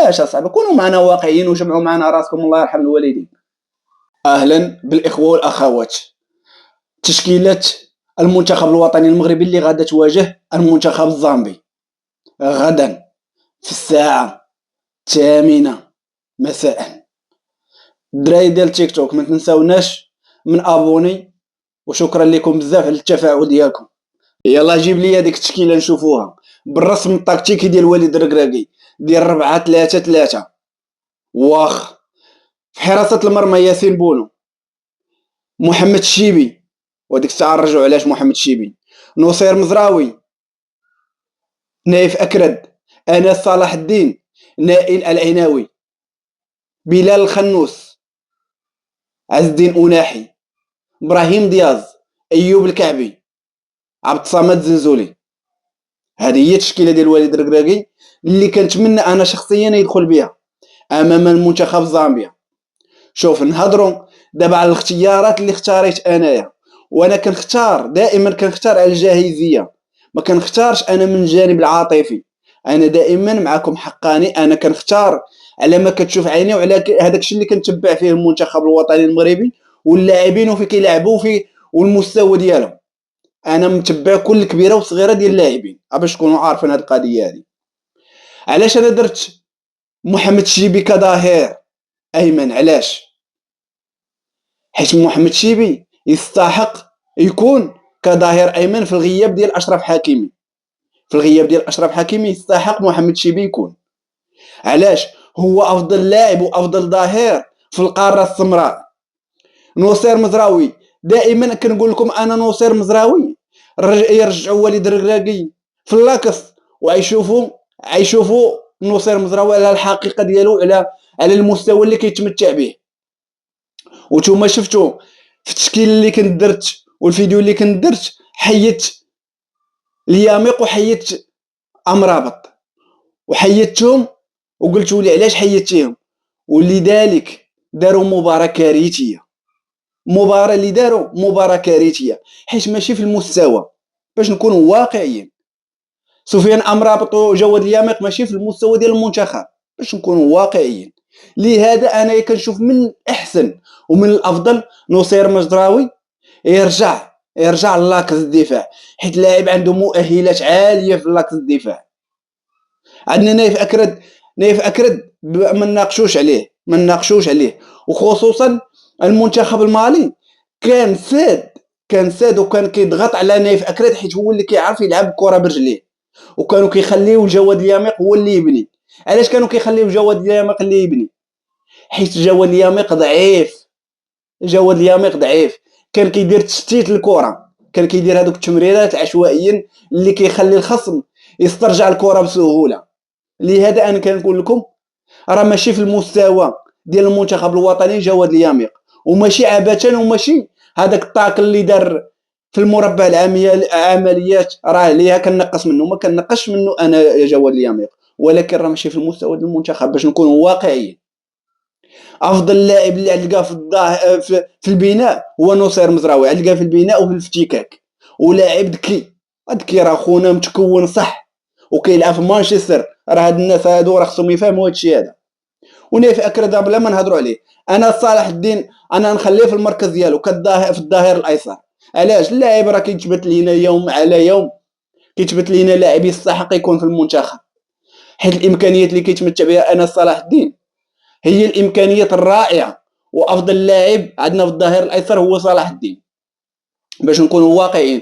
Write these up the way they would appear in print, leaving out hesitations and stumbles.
علاش اصاحبي؟ كونوا معنا واقعيين وجمعوا معنا راسكم، الله يرحم الوالدين. اهلا بالاخوه والاخوات. تشكيله المنتخب الوطني المغربي اللي غادا تواجه المنتخب الزامبي غدا في الساعه 8 مساء. الدراري ديال تيك توك ما تنساوناش من ابوني، وشكرا لكم بزاف على التفاعل ديالكم. يلا جيب لي هذيك التشكيله نشوفوها بالرسم التكتيكي ديال وليد الركراكي ديال 4-3-3. واخ في حراسه المرمى ياسين بونو، محمد الشيبي، وديك الساعه نرجعوا علاش محمد الشيبي، نصير مزراوي، نايف اكرد، انس صلاح الدين، نائل العناوي، بلال الخنوس، عز الدين أناحي، ابراهيم دياز، ايوب الكعبي، عبد الصمد زنزولي. هذه هي التشكيله ديال وليد الركراكي اللي كنتمنى انا شخصيا يدخل بها امام المنتخب زامبيا. شوف نهضروا دابا على الاختيارات اللي اختاريت انايا، وانا كنختار دائما كنختار على الجاهزيه، ما كنختارش انا من الجانب العاطفي. انا دائما معكم حقاني، انا كنختار على ما كتشوف عيني وعلى هذاك الشيء اللي كنتبع فيه المنتخب الوطني المغربي واللاعبين وفي كيلعبوا في والمستوى ديالهم. انا متبع كل كبيره وصغيره ديال اللاعبين باش تكونوا عارفين هذه القضيه هذه. علاش انا درت محمد الشيبي كظهير ايمن؟ علاش؟ حيت محمد الشيبي يستحق يكون كظهير ايمن في الغياب ديال اشرف حكيمي. في الغياب ديال اشرف حكيمي يستحق محمد الشيبي يكون. علاش؟ هو افضل لاعب وافضل ظهير في القاره السمراء. نصير مزراوي دائما كنقول لكم انا نصير مزراوي يرجعوا وليد الركراكي في اللاكس ويشوفوا نصير مزراوي على الحقيقه ديالو، على المستوى اللي كيتمتع به. وانتم شفتوا في التشكيل اللي كنت درت والفيديو اللي كنت درت، حيدت الياميق وحيدت امرابط وحيدتهم، وقلتوا لي علاش حيدتيهم. ولذلك داروا مباراه كارثيه، مباراه اللي داروا مباراه كارثيه حيت ماشي في المستوى. باش نكونوا واقعيين، سفيان امرابط وجواد الياميق ماشي في المستوى ديال المنتخب، باش نكونوا واقعيين. لهذا انا كنشوف من الاحسن ومن الافضل نصير مزراوي يرجع للاكس الدفاع، حيت لاعب عنده مؤهلات عاليه في اللاكس الدفاع. عندنا نايف اكرد ما نناقشوش عليه، وخصوصا المنتخب المالي كان ساد وكان كيضغط على نايف اكرد حيت هو اللي كيعرف يلعب الكره برجليه، وكانوا كيخليو جواد الياميق هو اللي يبني. علاش كانوا كيخليو جواد الياميق اللي يبني؟ حيت جواد الياميق ضعيف، كان كيدير تشتيت الكره، كان كيدير هذوك التمريرات عشوائيا اللي كيخلي الخصم يسترجع الكره بسهوله. لهذا انا كنقول لكم راه ماشي في المستوى ديال المنتخب الوطني جواد الياميق، وماشي عبثا، وماشي هذاك الطاقل اللي دار في المربع العمليات راه ليها كنقص منه، ما كنقصش منه انا يا جواد الياميق، ولكن راه ماشي في المستوى ديال المنتخب. باش نكونوا واقعيين، افضل لاعب اللي علقاه في البناء هو نصير مزراوي، علقاه في البناء وفي الافتكاك، ولاعب ذكي راه خونا متكون صح وكيلعب في مانشستر. راه هاد الناس هادو راه خصهم يفهموا هادشي هذا. ونايف اكرد بلا ما نهضروا عليه، انا صالح الدين انا نخليه في المركز ديالو في الظهير الايسر. علاش؟ اللاعب راه كيتبت لينا يوم على يوم، كيتبت لينا لاعب يستحق يكون في المنتخب، حيت الامكانيات اللي كيتمتع بها انا صلاح الدين هي الامكانيات الرائعه. وافضل لاعب عندنا في الظهير الايسر هو صلاح الدين. باش نكونوا واقعيين،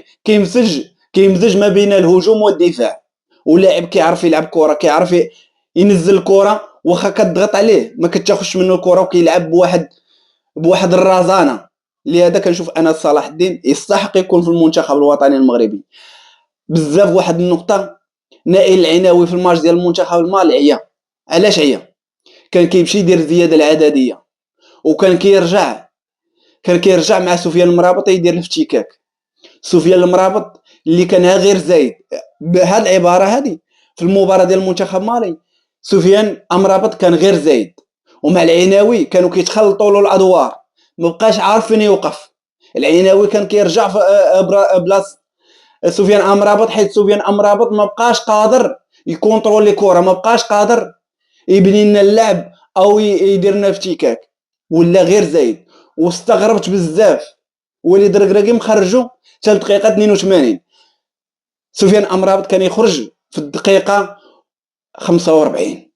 كيمزج ما بين الهجوم والدفاع، ولاعب كيعرف يلعب كره، كيعرف ينزل الكره واخا كتضغط عليه ما كتاخذش منه الكره، وكيلعب بواحد الرزانه. لهذا كنشوف انا صلاح الدين يستحق يكون في المنتخب الوطني المغربي. بزاف واحد النقطه، نائل العناوي في الماتش ديال المنتخب المالي عيا. علاش عيا؟ كان كيمشي يدير الزياده العدديه، وكان كيرجع مع سفيان المرابط يدير الافتكاك. سفيان المرابط اللي كان غير زايد بهذه العباره هذه في المباراه ديال المنتخب المالي، سفيان امرابط كان غير زايد، ومع العناوي كانوا كيتخلطوا له الادوار، ما بقاش عارف فين يوقف. العناوي كان كيرجع في بلاصه سفيان امرابط، حيت سفيان امرابط ما بقاش قادر يكونترولي الكره، ما بقاش قادر يبني لنا اللعب او يدير لنا افتكاك ولا غير زايد. واستغربت بزاف وليد ركراكي مخرجو حتى الدقيقه 82. سفيان امرابط كان يخرج في الدقيقه 45.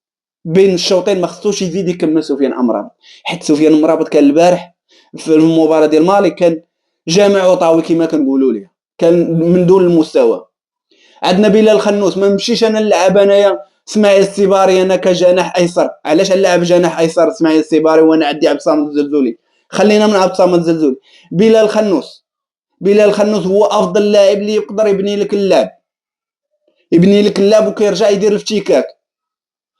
بين الشوطين ما خصوش يزيد يكمل سفيان امرابط، حيت سفيان امرابط كان البارح في المباراه ديال مالي كان جامع وطاوي كما كنقولوا ليه، كان من دون المستوى. عندنا بلال الخنوس، ما نمشيش انا نلعب انايا اسماعيل السيباري انا كجناح ايسر. علاش نلعب جناح ايسر اسماعيل السيباري وانا عندي عبد الصمد الزلزولي؟ خلينا من عبد الصمد الزلزولي. بلال الخنوس، بلال الخنوس هو افضل لاعب اللي يقدر يبني لك اللعب، يبني لك اللعب وكيرجع يدير الافتكاك.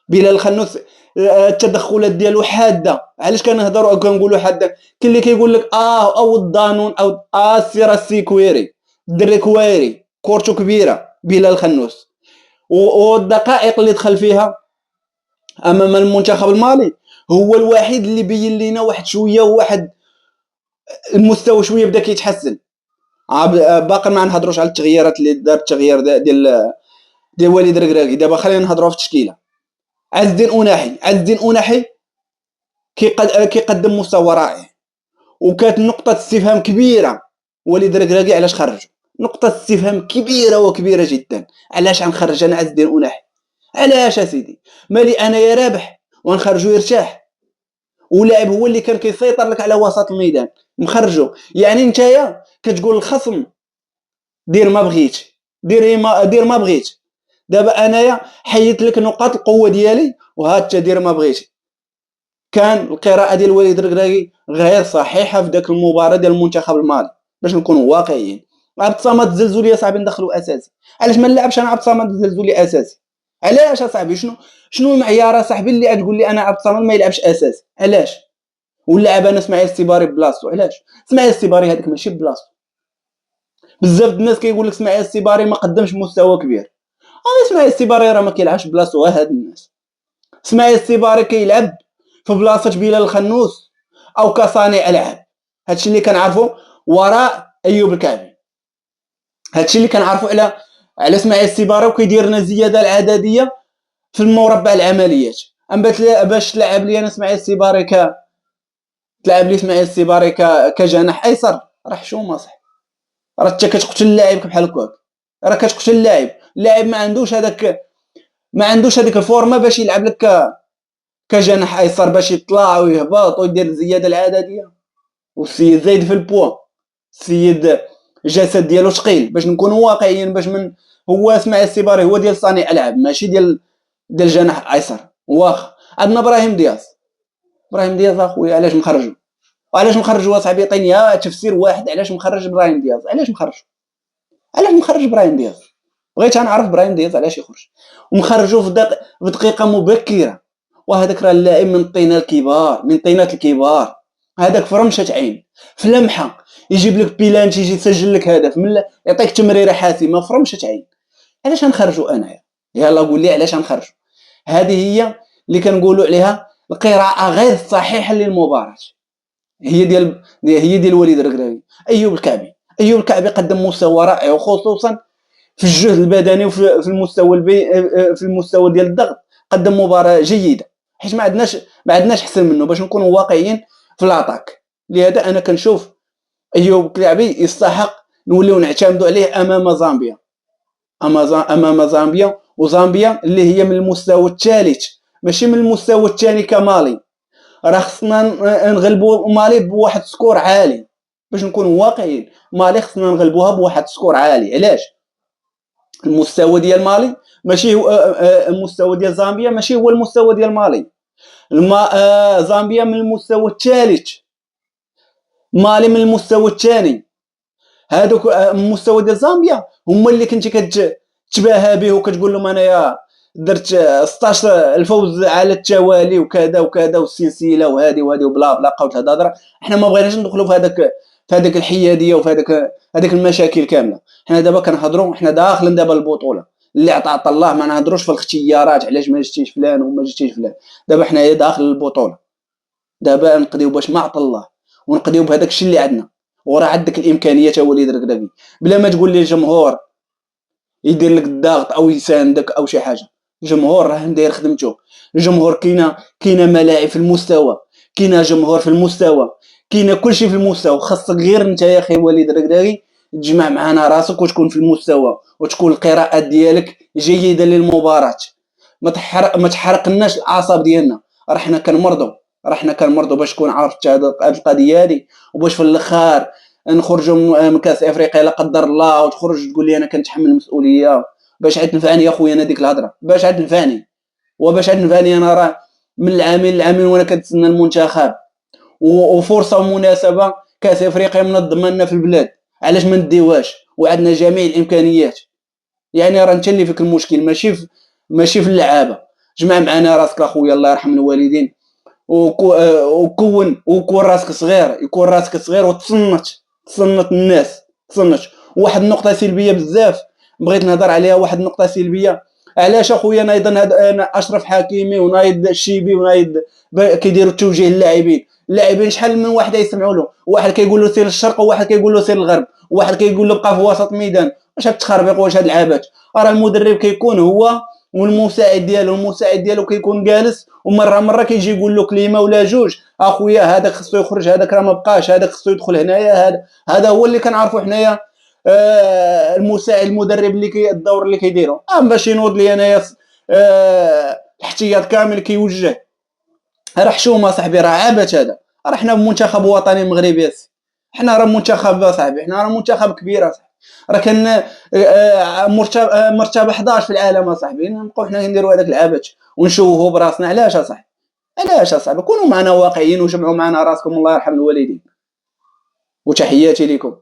بلال الخنوس التدخلات ديالو حاده. علاش كنهضروا او كنقولوا حاده؟ كاين اللي كيقول لك او الضانون او السيره السيكويري، الدري كويري كورتو كبيره. بلال الخنوس والدقائق اللي دخل فيها امام المنتخب المالي هو الوحيد اللي بين لينا واحد شويه، واحد المستوى شويه بدا كيتحسن. باقي ما نهضروش على التغييرات اللي دار، التغيير ديال وليد ركراكي. دابا خلينا نهضروا في التشكيله. عز الدين أناحي، عز الدين أناحي كيقدم مستوى رائع، وكانت نقطة استفهام كبيرة وليد ركراكي علاش خرجو. نقطة استفهام كبيرة وكبيرة جدا. علاش غنخرج انا عز الدين أناحي؟ علاش اسيدي؟ مالي انا يا رابح ونخرجو يرتاح، ولاعب هو اللي كان كيسيطر لك على وسط الميدان مخرجو. يعني نتايا كتقول الخصم دير ما بغيتش، دير ما بغيتش. دابا انايا حيدت لك نقاط القوه ديالي وها انت دير ما بغيتي. كان القراءه ديال وليد ركراكي غير صحيحه في داك المباراه ديال المنتخب المالي، باش نكونوا واقعيين. عبد الصمد الزلزولي صاحبي ندخلو اساسي. علاش ما نلعبش انا عبد الصمد الزلزولي اساسي؟ علاش اصاحبي؟ شنو المعيار اصاحبي اللي تقول لي انا عبد الصمد ما يلعبش اساسي؟ علاش؟ ونلعب انا اسماعيل السيباري بلاصتو؟ علاش؟ اسماعيل السيباري هذاك ماشي بلاصتو. بزاف الناس كيقول لك اسماعيل السيباري ما قدمش مستوى كبير. اسماعيل السيباري راه ما كيلعبش بلاصتو هاد الناس. اسماعيل السيباري كيلعب في بلاصه بلال الخنوس او كصانع العاب. هادشي اللي كنعرفو وراء ايوب الكعبي. هادشي اللي كنعرفو على اسماعيل السيباري، وكيدير لنا الزياده العدديه في المربع العمليات. اما باش تلعب لي انا اسماعيل السيباري تلعب لي اسماعيل السيباري كجناح ايسر، راه حشومه صح. راه انت كتقتل اللاعب بحال هكاك، راه كتقتل اللاعب ما عندوش هذيك الفورمه باش يلعب لك كجناح ايسر، باش يطلع ويهبط ويدير الزياده العدديه. والسيد زايد في البوا، السيد الجسد ديالو ثقيل. باش نكونوا واقعيين، باش من هو اسماعيل السيباري هو ديال صانع العاب ماشي ديال جناح ايسر. واخا عندنا ابراهيم دياز. ابراهيم دياز اخويا علاش مخرجو؟ وعلاش مخرجو اصاحبي؟ عطيني تفسير واحد علاش مخرج ابراهيم دياز. علاش مخرج ابراهيم دياز؟ بغيت نعرف ابراهيم دياز علاش يخرج ومخرجو في دقيقه مبكره. وهذاك راه اللاعب من طينه الكبار، من طينات الكبار. هذاك في رمشه عين، في لمحه يجيب لك بيلانتي، يجي يسجل لك هدف، من يعطيك تمريره حاسمه في رمشه عين. علاش غنخرجو انايا؟ يلا قول لي علاش غنخرجو. هذه هي اللي كنقولوا عليها القراءه غير صحيحه للمباراه. هي ديال وليد ركراكي. ايوب الكعبي قدم مستوى رائع، وخصوصا في الجهد البدني وفي المستوى في المستوى ديال الضغط قدم مباراه جيده، حيت ما عندناش احسن منه باش نكونوا واقعيين في لاطاك. لهذا انا كنشوف ايوب الكعبي يستحق نوليو نعتمدوا عليه امام زامبيا. وزامبيا اللي هي من المستوى الثالث ماشي من المستوى الثاني كمالي. راه خصنا نغلبوا مالي بواحد سكور عالي. باش نكونوا واقعيين، مالي خصنا نغلبوها بواحد سكور عالي. علاش؟ المستوى ديال مالي ماشي هو المستوى ديال زامبيا ماشي هو المستوى ديال مالي. زامبيا من المستوى الثالث، مالي من المستوى الثاني. هادوك المستوى ديال زامبيا هما اللي كنتي كتباهى به وكتقول لهم انايا درت 16 الفوز على التوالي وكذا وكذا والسلسله وهذه وبلا بلا بقاو الهضره. حنا ما بغيناش ندخلوا في هذاك الحياديه وفي هذيك المشاكل كامله. حنا دابا كنهضروا، حنا داخلين دابا البطوله اللي عطات الله. ما نهضروش في الاختيارات علاش ما جبتيش فلان وما جبتيش فلان. دابا حنايا داخل البطوله، دابا نقضيو باش ما عطى الله، ونقضيو بهذاك الشيء اللي عندنا. وراه عندك الامكانيات وليد ركراكي، بلا ما تقول لي الجمهور يدير لك الضغط او يساندك او شي حاجه. الجمهور راه داير خدمته. الجمهور كاينه ملاعب في المستوى، كاينه جمهور في المستوى، كاينه كلشي في المستوى. خاصك غير انت يا اخي وليد الركراكي تجمع معنا راسك وتكون في المستوى، وتكون القراءات ديالك جيده للمباراه. ما تحرقناش الاعصاب ديالنا. راه حنا كنمرضوا، باش تكون عارف هاد القضيه هادي، وباش في الاخر نخرجوا من كاس افريقيا لا قدر الله وتخرج تقول لي انا كنتحمل المسؤوليه. باش عاد تنفعني يا خويا انا ديك الهضره، باش عاد تنفعني؟ انا راه من العامين لعامين وانا كنتسنى المنتخب، وفرصه ومناسبه كاس افريقيا منظمه لنا في البلاد، علاش ما نديوهاش وعندنا جميع الامكانيات؟ يعني راه انت اللي فيك المشكل، ماشي في اللعابه. جمع معنا راسك اخويا، الله يرحم الوالدين، وكون راسك صغير، تصنت الناس، واحد النقطه سلبيه بزاف بغيت نهضر عليها. واحد النقطه سلبيه، علاش اخويا نايض اشرف حكيمي ونايض الشيبي ونايض كيديروا توجيه اللاعبين شحال من واحد يسمعوا له، واحد كيقول له سير للشرق وواحد كيقول له سير للغرب، وواحد كيقول له بقى في وسط الميدان. واش هاد التخربيق، واش هاد العبات؟ راه المدرب كيكون هو والمساعد ديالو كيكون جالس، ومره كيجي يقول له كلمه ولا جوج، اخويا هذاك خصو يخرج، هذاك راه ما بقاش، هذاك خصو يدخل هنايا. هذا هو اللي كنعرفوا حنايا. المساعد المدرب الدور اللي كيديرو، باش ينوض لي انايا الاحتياط كامل كيوجه. راه حشومه صاحبي، راه عبث هذا. راه حنا بمنتخب وطني مغربي، حنا راه منتخب صاحبي، حنا راه منتخب كبير صاحبي. راه كان مرتبه 11 في العالم صاحبي. نبقاو حنا نديروا هذاك العبث ونشوهوا براسنا؟ علاش صاحبي؟ كونوا معنا واقعيين وجمعوا معنا راسكم. الله يرحم الوالدين، وتحياتي لكم.